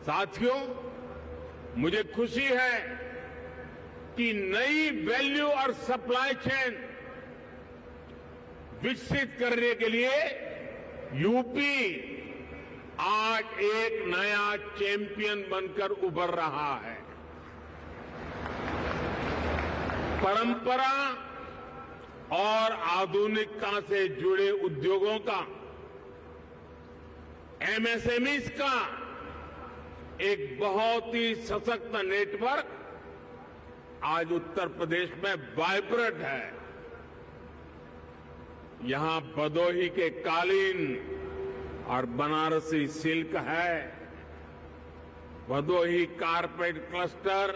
साथियों, मुझे खुशी है कि नई वैल्यू और सप्लाई चेन विकसित करने के लिए यूपी आज एक नया चैंपियन बनकर उभर रहा है। परंपरा और आधुनिकता से जुड़े उद्योगों का, एमएसएमईज का एक बहुत ही सशक्त नेटवर्क आज उत्तर प्रदेश में वाइब्रेंट है। यहां भदोही के कालीन और बनारसी सिल्क है, भदोही कारपेट क्लस्टर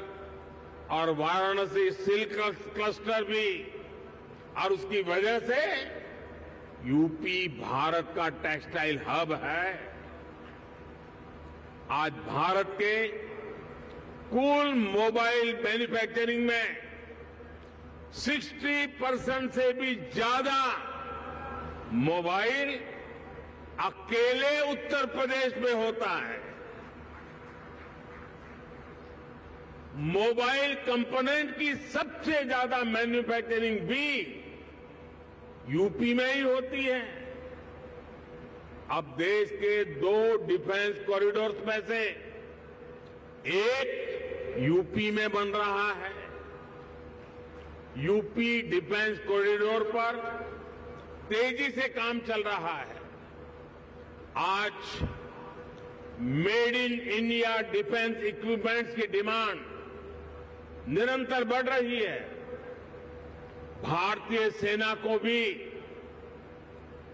और वाराणसी सिल्क क्लस्टर भी, और उसकी वजह से यूपी भारत का टेक्सटाइल हब है। आज भारत के कुल मोबाइल मैन्युफैक्चरिंग में 60% से भी ज्यादा मोबाइल अकेले उत्तर प्रदेश में होता है। मोबाइल कंपोनेंट की सबसे ज्यादा मैन्युफैक्चरिंग भी यूपी में ही होती है। अब देश के 2 डिफेंस कॉरिडोर्स में से एक यूपी में बन रहा है। यूपी डिफेंस कॉरिडोर पर तेजी से काम चल रहा है। आज made in India defence equipments की डिमांड निरंतर बढ़ रही है। भारतीय सेना को भी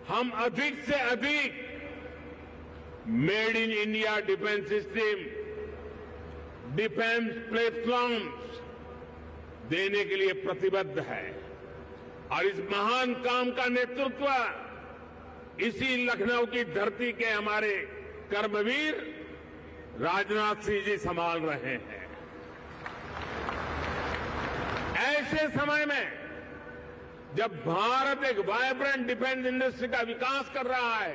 हम अधिक से अधिक made in India defence system, defence platforms देने के लिए प्रतिबद्ध है। और इस महान काम का नेतृत्व इसी लखनऊ की धरती के हमारे कर्मवीर राजनाथ सिंह जी संभाल रहे हैं। ऐसे समय में जब भारत एक वाइब्रेंट डिफेंस इंडस्ट्री का विकास कर रहा है,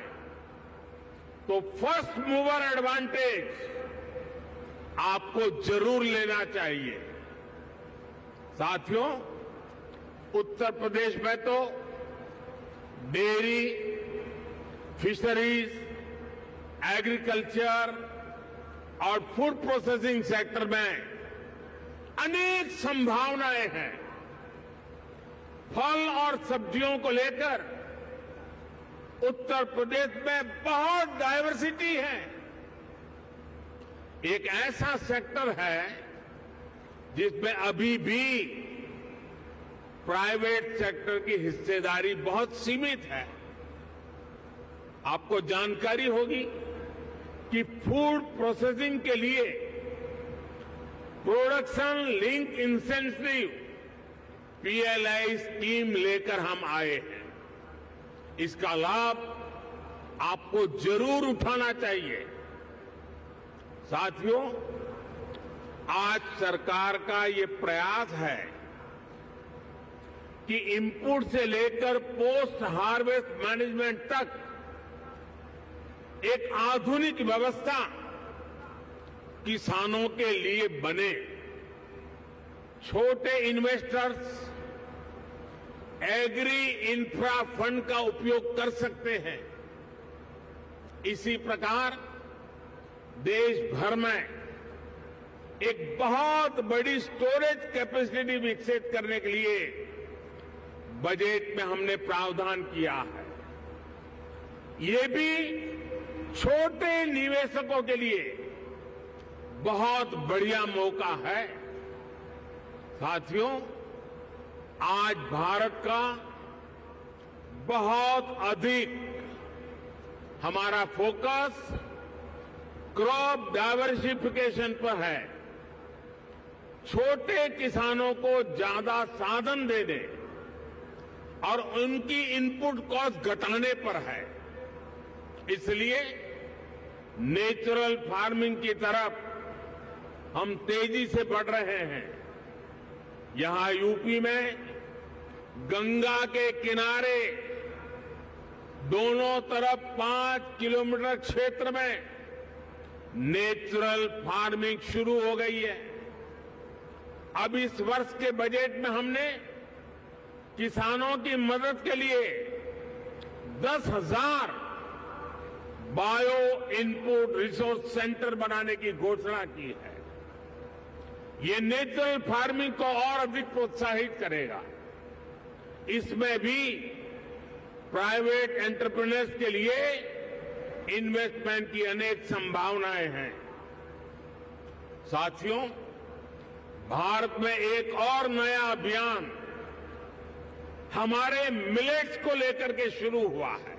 तो फर्स्ट मूवर एडवांटेज आपको जरूर लेना चाहिए। साथियों, उत्तर प्रदेश में तो डेयरी, फिशरीज, एग्रीकल्चर और फूड प्रोसेसिंग सेक्टर में अनेक संभावनाएं हैं। फल और सब्जियों को लेकर उत्तर प्रदेश में बहुत डायवर्सिटी है। एक ऐसा सेक्टर है जिसमें अभी भी प्राइवेट सेक्टर की हिस्सेदारी बहुत सीमित है। आपको जानकारी होगी कि फूड प्रोसेसिंग के लिए production link incentive PLI scheme लेकर हम आए हैं। इसका लाभ आपको जरूर उठाना चाहिए। साथियों, आज सरकार का ये प्रयास है कि इनपुट से लेकर पोस्ट हार्वेस्ट मैनेजमेंट तक एक आधुनिक व्यवस्था किसानों के लिए बने। छोटे इन्वेस्टर्स एग्री इंफ्रा फंड का उपयोग कर सकते हैं। इसी प्रकार देश भर में एक बहुत बड़ी स्टोरेज कैपेसिटी विकसित करने के लिए बजट में हमने प्रावधान किया है। ये भी छोटे निवेशकों के लिए बहुत बढ़िया मौका है। साथियों, आज भारत का बहुत अधिक हमारा फोकस क्रॉप डाइवर्सिफिकेशन पर है। छोटे किसानों को ज्यादा साधन देने और उनकी इनपुट कॉस्ट घटाने पर है। इसलिए नेचुरल फार्मिंग की तरफ हम तेजी से बढ़ रहे हैं। यहां यूपी में गंगा के किनारे दोनों तरफ 5 किलोमीटर क्षेत्र में नेचुरल फार्मिंग शुरू हो गई है। अब इस वर्ष के बजट में हमने किसानों की मदद के लिए 10,000 बायो इनपुट रिसोर्स सेंटर बनाने की घोषणा की है। ये नेचुरल फार्मिंग को और अधिक प्रोत्साहित करेगा। इसमें भी प्राइवेट एंटरप्रेन्योर्स के लिए इन्वेस्टमेंट की अनेक संभावनाएं हैं। साथियों, भारत में एक और नया अभियान हमारे मिलेट्स को लेकर के शुरू हुआ है।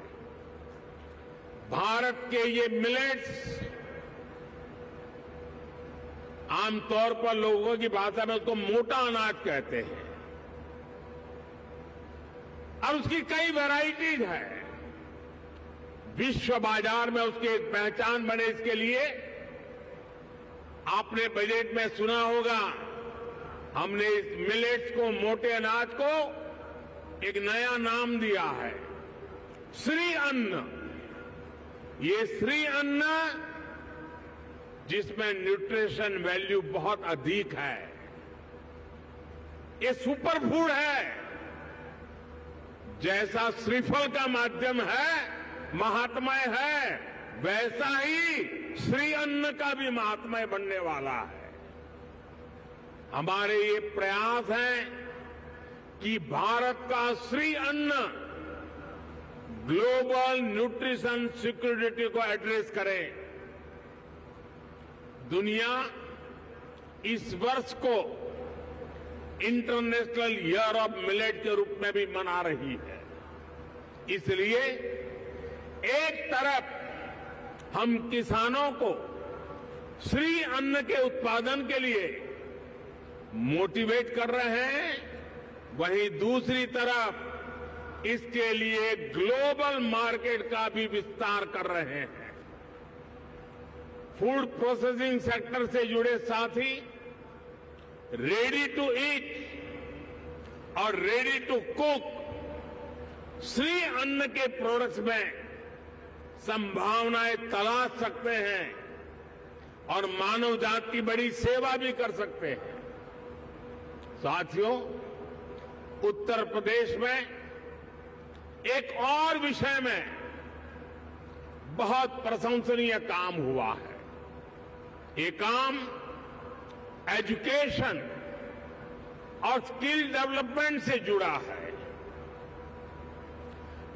भारत के ये मिलेट्स आमतौर पर लोगों की भाषा में उसको मोटा अनाज कहते हैं और उसकी कई वैरायटीज है। विश्व बाजार में उसकी एक पहचान बने, इसके लिए आपने बजट में सुना होगा, हमने इस मिलेट्स को, मोटे अनाज को एक नया नाम दिया है, श्री अन्न। ये श्री अन्न जिसमें न्यूट्रिशन वैल्यू बहुत अधिक है, ये सुपर फूड है। जैसा श्रीफल का माध्यम है, महात्मय है, वैसा ही श्री अन्न का भी महात्मय बनने वाला है। हमारे ये प्रयास हैं कि भारत का श्री अन्न ग्लोबल न्यूट्रिशन सिक्योरिटी को एड्रेस करे। दुनिया इस वर्ष को इंटरनेशनल ईयर ऑफ मिलेट के रूप में भी मना रही है। इसलिए एक तरफ हम किसानों को श्री अन्न के उत्पादन के लिए मोटिवेट कर रहे हैं, वहीं दूसरी तरफ इसके लिए ग्लोबल मार्केट का भी विस्तार कर रहे हैं। फूड प्रोसेसिंग सेक्टर से जुड़े साथी रेडी टू ईट और रेडी टू कुक श्री अन्न के प्रोडक्ट्स में संभावनाएं तलाश सकते हैं और मानव जाति की बड़ी सेवा भी कर सकते हैं। साथियों, उत्तर प्रदेश में एक और विषय में बहुत प्रशंसनीय काम हुआ है। ये काम एजुकेशन और स्किल डेवलपमेंट से जुड़ा है।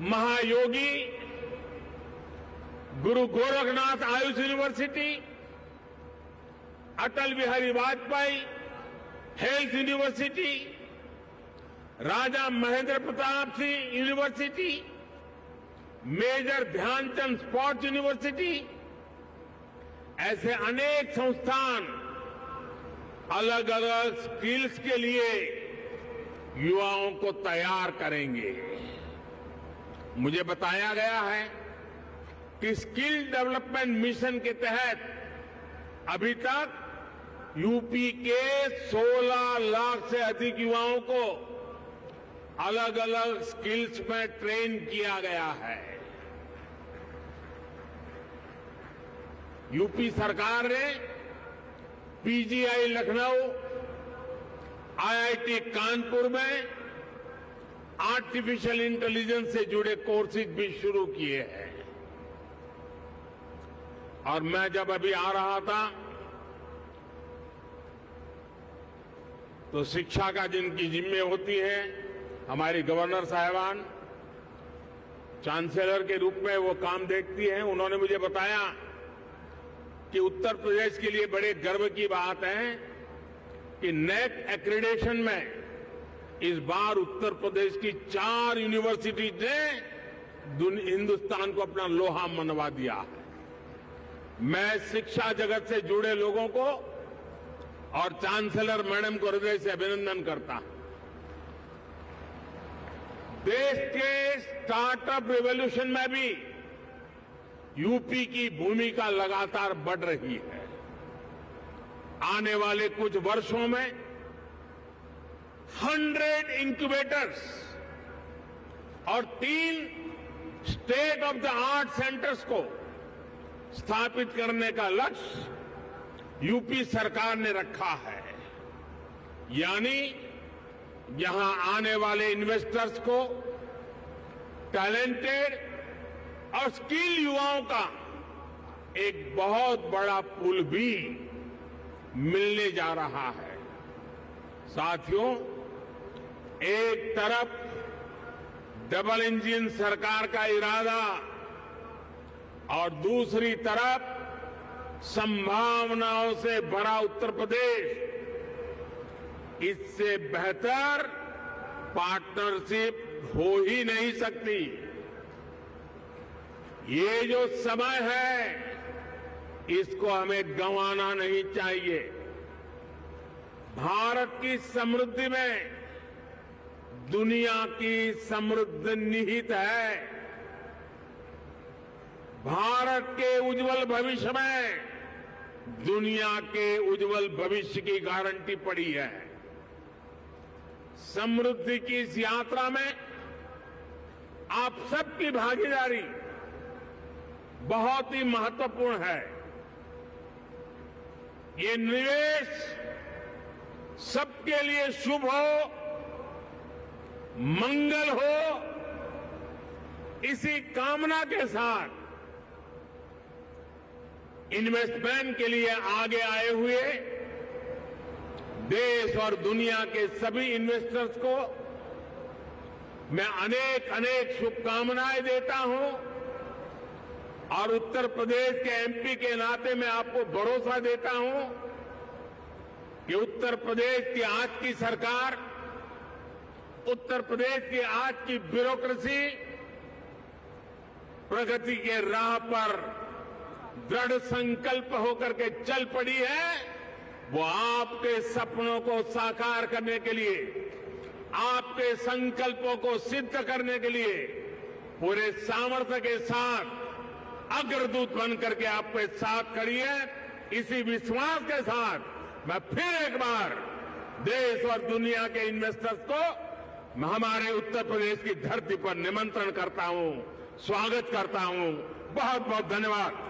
Mahayogi Guru Gorakhnath Ayush university, Atal Bihari Vajpayee health university, Raja Mahendra Pratap Singh university, major Dhyanchand sports university, ऐसे अनेक संस्थान अलग अलग स्किल्स के लिए युवाओं को तैयार करेंगे। मुझे बताया गया है कि स्किल डेवलपमेंट मिशन के तहत अभी तक यूपी के 16 लाख से अधिक युवाओं को अलग अलग स्किल्स में ट्रेन किया गया है। यूपी सरकार ने पीजीआई लखनऊ, आईआईटी कानपुर में आर्टिफिशियल इंटेलिजेंस से जुड़े कोर्सेज भी शुरू किए हैं। और मैं जब अभी आ रहा था तो शिक्षा का जिनकी जिम्मे होती है, हमारी गवर्नर साहिबान चांसलर के रूप में वो काम देखती हैं, उन्होंने मुझे बताया कि उत्तर प्रदेश के लिए बड़े गर्व की बात है कि नेक एक्रेडिटेशन में इस बार उत्तर प्रदेश की 4 यूनिवर्सिटीज ने हिंदुस्तान को अपना लोहा मनवा दिया है। मैं शिक्षा जगत से जुड़े लोगों को और चांसलर मैडम को हृदय से अभिनंदन करता हूं। देश के स्टार्टअप रिवॉल्यूशन में भी यूपी की भूमिका लगातार बढ़ रही है। आने वाले कुछ वर्षों में 100 इंक्यूबेटर्स और 3 state of the art centres को स्थापित करने का लक्ष्य यूपी सरकार ने रखा है। यानी यहां आने वाले इन्वेस्टर्स को टैलेंटेड और स्किल युवाओं का एक बहुत बड़ा पूल भी मिलने जा रहा है। साथियों, एक तरफ डबल इंजन सरकार का इरादा और दूसरी तरफ संभावनाओं से भरा उत्तर प्रदेश, इससे बेहतर पार्टनरशिप हो ही नहीं सकती। ये जो समय है इसको हमें गंवाना नहीं चाहिए। भारत की समृद्धि में दुनिया की समृद्धि निहित है। भारत के उज्जवल भविष्य में दुनिया के उज्जवल भविष्य की गारंटी पड़ी है। समृद्धि की इस यात्रा में आप सबकी भागीदारी बहुत ही महत्वपूर्ण है। ये निवेश सबके लिए शुभ हो, मंगल हो, इसी कामना के साथ इन्वेस्टमेंट के लिए आगे आए हुए देश और दुनिया के सभी इन्वेस्टर्स को मैं अनेक अनेक शुभकामनाएं देता हूं और उत्तर प्रदेश के एमपी के नाते मैं आपको भरोसा देता हूं कि उत्तर प्रदेश की आज की सरकार, उत्तर प्रदेश की आज की ब्यूरोक्रेसी प्रगति के राह पर दृढ़ संकल्प होकर के चल पड़ी है। वो आपके सपनों को साकार करने के लिए, आपके संकल्पों को सिद्ध करने के लिए पूरे सामर्थ्य के साथ अग्रदूत बन करके आपके साथ खड़ी है। इसी विश्वास के साथ मैं फिर एक बार देश और दुनिया के इन्वेस्टर्स को हमारे उत्तर प्रदेश की धरती पर निमंत्रण करता हूं, स्वागत करता हूं। बहुत बहुत धन्यवाद।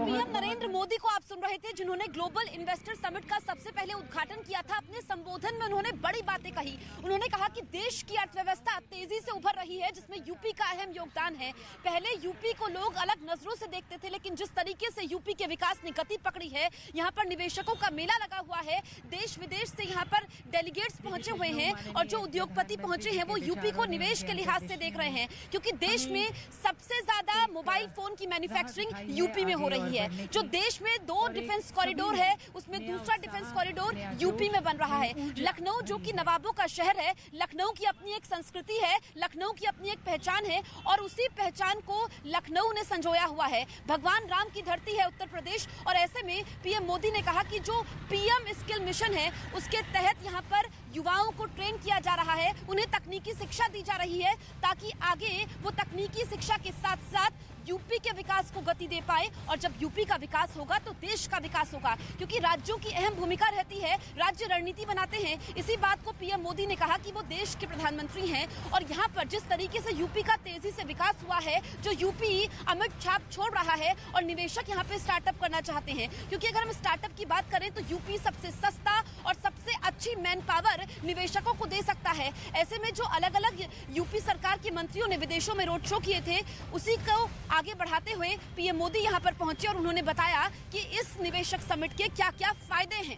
पीएम नरेंद्र मोदी को आप सुन रहे थे, जिन्होंने ग्लोबल इन्वेस्टर समिट का सबसे पहले उद्घाटन किया था। अपने संबोधन में उन्होंने बड़ी बातें कही। उन्होंने कहा कि देश की अर्थव्यवस्था तेजी से उभर रही है, जिसमें यूपी का अहम योगदान है। पहले यूपी को लोग अलग नजरों से देखते थे, लेकिन जिस तरीके से यूपी के विकास ने गति पकड़ी है, यहाँ पर निवेशकों का मेला लगा हुआ है, देश विदेश से यहाँ पर डेलीगेट्स पहुंचे हुए हैं और जो उद्योगपति पहुंचे हैं वो यूपी को निवेश के लिहाज से देख रहे हैं, क्योंकि देश में सबसे ज्यादा मोबाइल फोन की मैन्युफैक्चरिंग यूपी में हो रही है। जो देश में 2 डिफेंस कॉरिडोर है, उसमें दूसरा डिफेंस कॉरिडोर यूपी में बन रहा है। लखनऊ जो कि नवाबों का शहर है, लखनऊ की अपनी एक संस्कृति है, लखनऊ की अपनी एक पहचान है और उसी पहचान को लखनऊ ने संजोया हुआ है। भगवान राम की धरती है उत्तर प्रदेश और ऐसे में पीएम मोदी ने कहा कि जो पीएम स्किल मिशन है उसके तहत यहाँ पर युवाओं को ट्रेन किया जा रहा है, उन्हें तकनीकी शिक्षा दी जा रही है ताकि आगे वो तकनीकी शिक्षा के साथ साथ यूपी के विकास को गति दे पाए। और जब यूपी का विकास होगा तो देश का विकास होगा, क्योंकि राज्यों की अहम भूमिका रहती है, राज्य रणनीति बनाते हैं। इसी बात को पीएम मोदी ने कहा कि वो देश के प्रधानमंत्री हैं और यहाँ पर जिस तरीके से यूपी का तेजी से विकास हुआ है, जो यूपी अमिट छाप छोड़ रहा है और निवेशक यहाँ पे स्टार्टअप करना चाहते हैं, क्योंकि अगर हम स्टार्टअप की बात करें तो यूपी सबसे सस्ता और सबसे अच्छी मैन पावर निवेशकों को दे सकता है। ऐसे में जो अलग अलग यूपी सरकार के मंत्रियों ने विदेशों में रोड शो किए थे, उसी को आगे बढ़ाते हुए पीएम मोदी यहां पर पहुंचे और उन्होंने बताया कि इस निवेशक समिट के क्या क्या फायदे हैं।